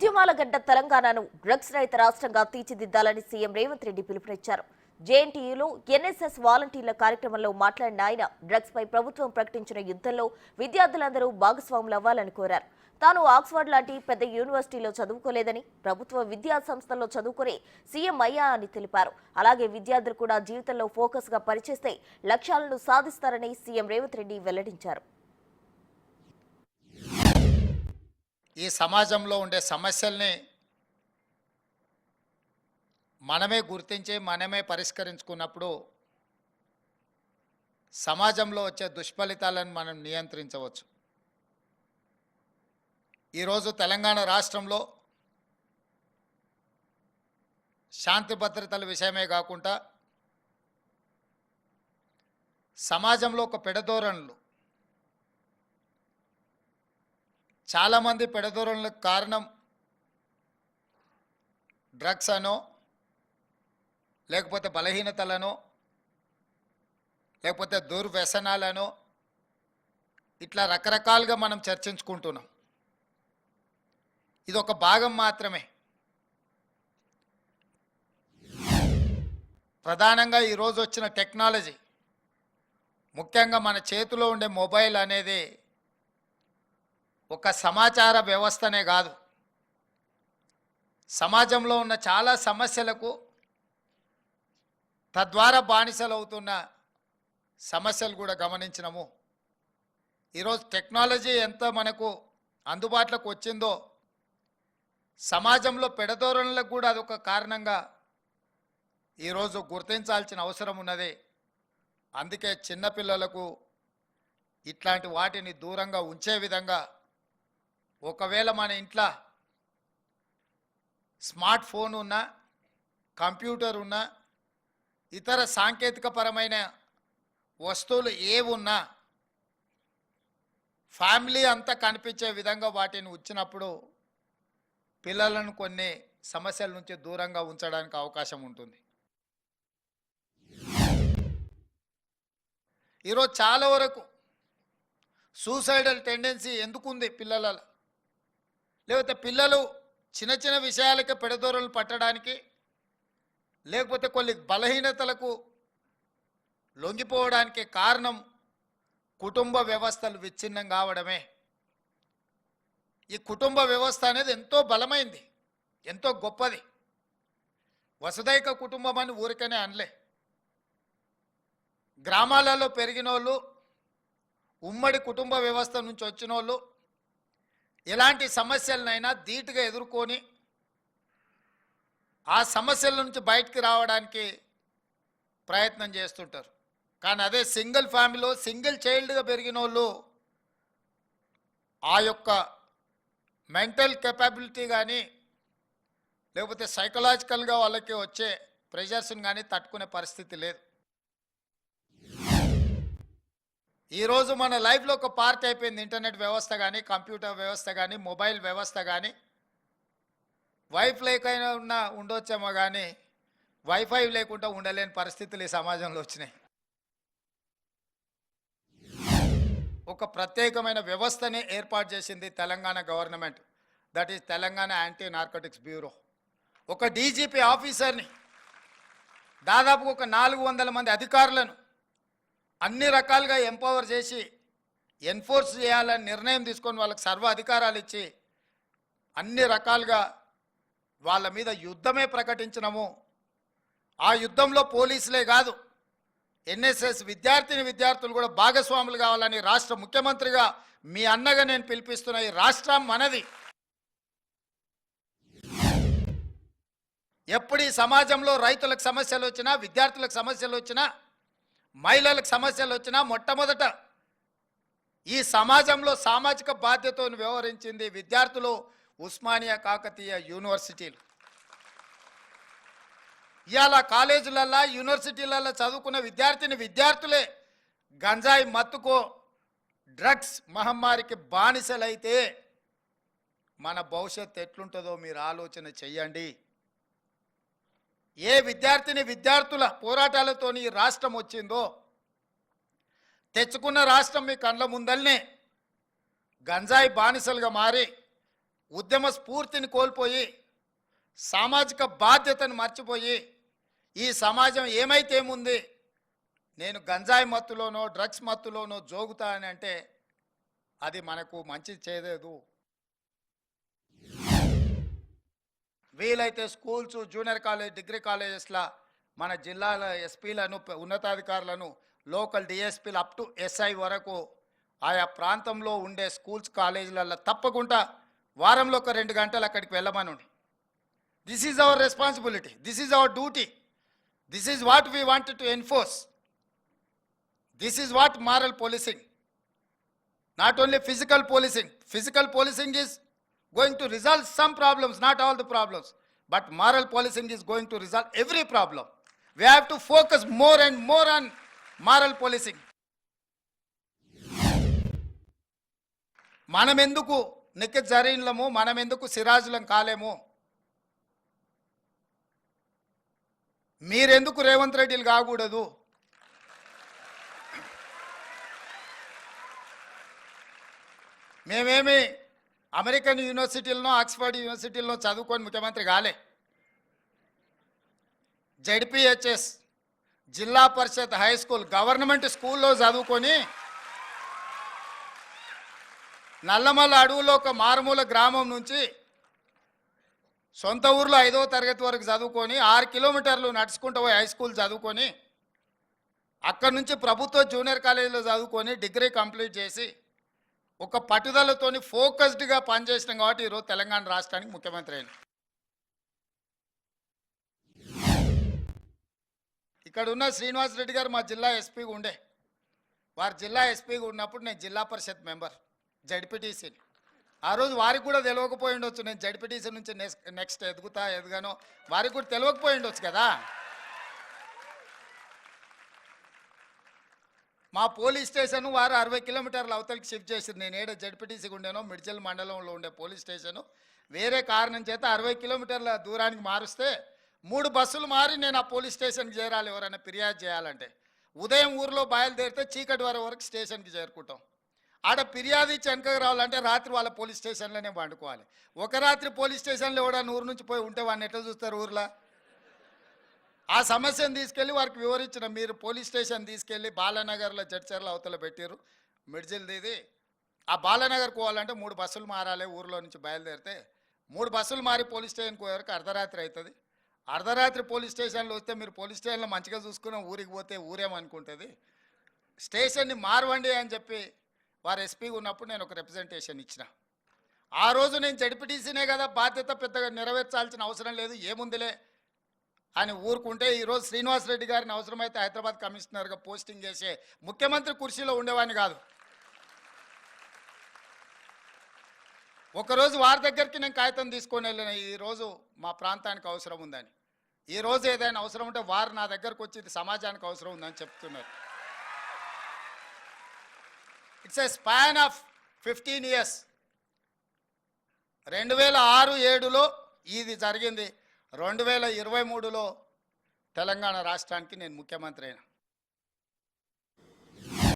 ఉద్యమాల గడ్డ తెలంగాణను డ్రగ్స్ రహిత రాష్ట్రంగా తీర్చిదిద్దాలని సీఎం రేవంత్ రెడ్డి పిలుపునిచ్చారు. జేఎన్టీయూలో ఎన్ఎస్ఎస్ వాలంటీర్ల కార్యక్రమంలో మాట్లాడిన ఆయన డ్రగ్స్ పై ప్రభుత్వం ప్రకటించిన యుద్ధంలో విద్యార్థులందరూ భాగస్వాములవ్వాలని కోరారు. తాను ఆక్స్ఫర్డ్ లాంటి పెద్ద యూనివర్సిటీలో చదువుకోలేదని, ప్రభుత్వ విద్యా సంస్థల్లో చదువుకునే సీఎం అయ్యా అని తెలిపారు. అలాగే విద్యార్థులు కూడా జీవితంలో ఫోకస్ గా పనిచేస్తే లక్ష్యాలను సాధిస్తారని సీఎం రేవంత్ రెడ్డి వెల్లడించారు. ఈ సమాజంలో ఉండే సమస్యల్ని మనమే గుర్తించి మనమే పరిష్కరించుకున్నప్పుడు సమాజంలో వచ్చే దుష్ఫలితాలను మనం నియంత్రించవచ్చు. ఈరోజు తెలంగాణ రాష్ట్రంలో శాంతి భద్రతల విషయమే కాకుండా సమాజంలో ఒక పెడధోరణులు, చాలామంది పెడధోరణులకు కారణం డ్రగ్స్ అనో, లేకపోతే బలహీనతలనో, లేకపోతే దుర్వ్యసనాలనో, ఇట్లా రకరకాలుగా మనం చర్చించుకుంటున్నాం. ఇది ఒక భాగం మాత్రమే. ప్రధానంగా ఈరోజు వచ్చిన టెక్నాలజీ, ముఖ్యంగా మన చేతిలో ఉండే మొబైల్ అనేది ఒక సమాచార వ్యవస్థనే కాదు, సమాజంలో ఉన్న చాలా సమస్యలకు తద్వారా బానిసలు అవుతున్న సమస్యలు కూడా గమనించినాము. ఈరోజు టెక్నాలజీ ఎంత మనకు అందుబాటులోకి వచ్చిందో సమాజంలో పెడధోరణులకు కూడా అదొక కారణంగా ఈరోజు గుర్తించాల్సిన అవసరం ఉన్నది. అందుకే చిన్నపిల్లలకు ఇట్లాంటి వాటిని దూరంగా ఉంచే విధంగా, ఒకవేళ మన ఇంట్లో స్మార్ట్ ఫోన్ ఉన్నా, కంప్యూటర్ ఉన్నా, ఇతర సాంకేతిక పరమైన వస్తువులు ఏవున్నా ఫ్యామిలీ అంతా కనిపించే విధంగా వాటిని ఉంచినప్పుడు పిల్లలను కొన్ని సమస్యల నుంచి దూరంగా ఉంచడానికి అవకాశం ఉంటుంది. ఈరోజు చాలా వరకు సూసైడల్ టెండెన్సీ ఎందుకుంది పిల్లలలో, లేకపోతే పిల్లలు చిన్న చిన్న విషయాలకే పెడదోరలు పట్టడానికి, లేకపోతే కొన్ని బలహీనతలకు లొంగిపోవడానికి కారణం కుటుంబ వ్యవస్థలు విచ్ఛిన్నం కావడమే. ఈ కుటుంబ వ్యవస్థ అనేది ఎంతో బలమైంది, ఎంతో గొప్పది. వసుదైక కుటుంబం అని ఊరికనే అనలే. గ్రామాలలో పెరిగిన వాళ్ళు, ఉమ్మడి కుటుంబ వ్యవస్థ నుంచి వచ్చిన వాళ్ళు ఎలాంటి సమస్యలనైనా ధీటుగా ఎదుర్కొని ఆ సమస్యల నుంచి బయటికి రావడానికి ప్రయత్నం చేస్తుంటారు. కానీ అదే సింగిల్ ఫ్యామిలీలో సింగిల్ చైల్డ్గా పెరిగిన వాళ్ళు ఆ యొక్క మెంటల్ కెపాబిలిటీ కానీ, లేకపోతే సైకలాజికల్గా వాళ్ళకి వచ్చే ప్రెషర్స్ని కానీ తట్టుకునే పరిస్థితి లేదు. ఈరోజు మన లైఫ్లో ఒక పార్ట్ అయిపోయింది ఇంటర్నెట్ వ్యవస్థ కానీ, కంప్యూటర్ వ్యవస్థ కానీ, మొబైల్ వ్యవస్థ కానీ. వైఫ్ లేకైనా ఉన్నా ఉండొచ్చేమో కానీ వైఫై లేకుండా ఉండలేని పరిస్థితులు ఈ సమాజంలో వచ్చినాయి. ఒక ప్రత్యేకమైన వ్యవస్థని ఏర్పాటు చేసింది Telangana government, that is Telangana anti narcotics bureau. ఒక డీజీపీ ఆఫీసర్ని, దాదాపు ఒక 400 మంది అధికారులను అన్ని రకాలుగా ఎంపవర్ చేసి ఎన్ఫోర్స్ చేయాలని నిర్ణయం తీసుకొని వాళ్ళకి సర్వ అధికారాలు ఇచ్చి అన్ని రకాలుగా వాళ్ళ మీద యుద్ధమే ప్రకటించినాము. ఆ యుద్ధంలో పోలీసులే కాదు, ఎన్ఎస్ఎస్ విద్యార్థులు కూడా భాగస్వాములు కావాలని రాష్ట్ర ముఖ్యమంత్రిగా మీ అన్నగా నేను పిలిపిస్తున్న ఈ రాష్ట్రం మనది. ఎప్పుడు ఈ సమాజంలో రైతులకు సమస్యలు వచ్చినా, విద్యార్థులకు సమస్యలు వచ్చినా, మహిళలకు సమస్యలు వచ్చినా మొట్టమొదట ఈ సమాజంలో సామాజిక బాధ్యతను వ్యవహరించింది విద్యార్థులు, ఉస్మానియా కాకతీయ యూనివర్సిటీలు. ఇవాళ కాలేజీలల్లో, యూనివర్సిటీలలో చదువుకున్న విద్యార్థులే గంజాయి మత్తుకో, డ్రగ్స్ మహమ్మారికి బానిసలైతే మన భవిష్యత్తు ఎట్లుంటుందో మీరు ఆలోచన చెయ్యండి. ఏ విద్యార్థుల పోరాటాలతో ఈ రాష్ట్రం వచ్చిందో, తెచ్చుకున్న రాష్ట్రం మీ కండ్ల ముందల్నే గంజాయి బానిసలుగా మారి ఉద్యమ స్ఫూర్తిని కోల్పోయి సామాజిక బాధ్యతను మర్చిపోయి ఈ సమాజం ఏమైతే ఏముంది, నేను గంజాయి మత్తులోనో డ్రగ్స్ మత్తులోనో జోగుతా అని అంటే అది మనకు మంచి చేయలేదు. వీలైతే స్కూల్స్, జూనియర్ కాలేజ్, డిగ్రీ కాలేజెస్లా మన జిల్లాల ఎస్పీలను, ఉన్నతాధికారులను, లోకల్ డిఎస్పీలు అప్ టు ఎస్ఐ వరకు ఆయా ప్రాంతంలో ఉండే స్కూల్స్, కాలేజీలలో తప్పకుండా వారంలో ఒక 2 గంటలు అక్కడికి వెళ్ళమనండి. This is our responsibility, this is our duty, this is what we wanted to enforce, this is what moral policing, not only physical policing. Physical policing is going to resolve some problems, not all the problems, but moral policing is going to resolve every problem. We have to focus more and more on moral policing. మనం ఎందుకు నిఖిత్ జరీన్లము, మనం ఎందుకు సిరాజులం కాలేము, మీరెందుకు రేవంత్ రెడ్డిలు కాకూడదు, మేమేమి American యూనివర్సిటీలను, Oxford యూనివర్సిటీలను చదువుకొని ముఖ్యమంత్రి కాలే. జెడ్పిహెచ్ఎస్, జిల్లా పరిషత్ హై స్కూల్, గవర్నమెంట్ స్కూల్లో చదువుకొని నల్లమల్ల అడవులో ఒక మారుమూల గ్రామం నుంచి సొంత ఊర్లో 5వ తరగతి వరకు చదువుకొని 6 కిలోమీటర్లు నడుచుకుంటూ పోయి హై స్కూల్ చదువుకొని అక్కడి నుంచి ప్రభుత్వ జూనియర్ కాలేజీలో చదువుకొని డిగ్రీ కంప్లీట్ చేసి ఒక పట్టుదలతోని ఫోకస్డ్గా పనిచేసినాం కాబట్టి ఈరోజు తెలంగాణ రాష్ట్రానికి ముఖ్యమంత్రి అయిన. ఇక్కడ ఉన్న శ్రీనివాస్ రెడ్డి గారు మా జిల్లా ఎస్పీగా ఉండే, వారు జిల్లా ఎస్పీగా ఉన్నప్పుడు నేను జిల్లా పరిషత్ మెంబర్, జడ్పీటీసీని. ఆ రోజు వారికి కూడా తెలియకపోయి ఉండొచ్చు, నేను జడ్పీటీసీ నుంచి నెక్స్ట్ ఎదుగానో వారికి కూడా తెలియకపోయి ఉండొచ్చు కదా. మా పోలీస్ స్టేషన్ వారు 60 కిలోమీటర్ల అవతలికి షిఫ్ట్ చేసింది. నేను ఏడ జడ్పీటీసీగా ఉండేనో మిడ్చల్ మండలంలో ఉండే పోలీస్ స్టేషను వేరే కారణం చేత 60 కిలోమీటర్ల దూరానికి మారుస్తే 3 బస్సులు మారి నేను ఆ పోలీస్ స్టేషన్కి చేరాలి. ఎవరైనా ఫిర్యాదు చేయాలంటే ఉదయం ఊరిలో బయలుదేరితే చీకటి వరకు స్టేషన్కి చేరుకుంటాం. ఆడ ఫిర్యాదు ఇచ్చి వెనకకు రావాలంటే రాత్రి వాళ్ళ పోలీస్ స్టేషన్లోనే పండుకోవాలి. ఒక రాత్రి పోలీస్ స్టేషన్లో ఎవడన్నా ఊరు నుంచి పోయి ఉంటే వాడిని ఎట్లా చూస్తారు ఊర్లో? ఆ సమస్యను తీసుకెళ్ళి వారికి వివరించిన, మీరు పోలీస్ స్టేషన్ తీసుకెళ్ళి బాలానగర్లో జడ్చర్ల అవతల పెట్టారు మిడ్జిల్ది, ఆ బాలానగర్కి పోవాలంటే 3 బస్సులు మారాలి. ఊరిలో నుంచి బయలుదేరితే 3 బస్సులు మారి పోలీస్ స్టేషన్కి పోయేవరకు అర్ధరాత్రి అవుతుంది. అర్ధరాత్రి పోలీస్ స్టేషన్లో వస్తే మీరు పోలీస్ స్టేషన్లో మంచిగా చూసుకుని ఊరికి పోతే ఊరేమనుకుంటుంది. స్టేషన్ని మారవండి అని చెప్పి వారు ఎస్పీగా ఉన్నప్పుడు నేను ఒక రిప్రజెంటేషన్ ఇచ్చిన. ఆ రోజు నేను జడ్పీటీసీనే కదా, బాధ్యత పెద్దగా నెరవేర్చాల్సిన అవసరం లేదు, ఏముందిలే అని ఊరుకుంటే ఈరోజు శ్రీనివాస్ రెడ్డి గారిని అవసరమైతే హైదరాబాద్ కమిషనర్గా పోస్టింగ్ చేసే ముఖ్యమంత్రి కుర్చీలో ఉండేవాడిని కాదు. ఒకరోజు వారి దగ్గరికి నేను కాగితం తీసుకొని వెళ్ళిన, ఈరోజు మా ప్రాంతానికి అవసరం ఉందని. ఈరోజు ఏదైనా అవసరం ఉంటే వారు నా దగ్గరకు వచ్చి ఇది సమాజానికి అవసరం ఉందని చెప్తున్నారు. It's a span of 15 years. 2006-7లో ఇది జరిగింది. 2023లో తెలంగాణ రాష్ట్రానికి నేను ముఖ్యమంత్రి అయినా.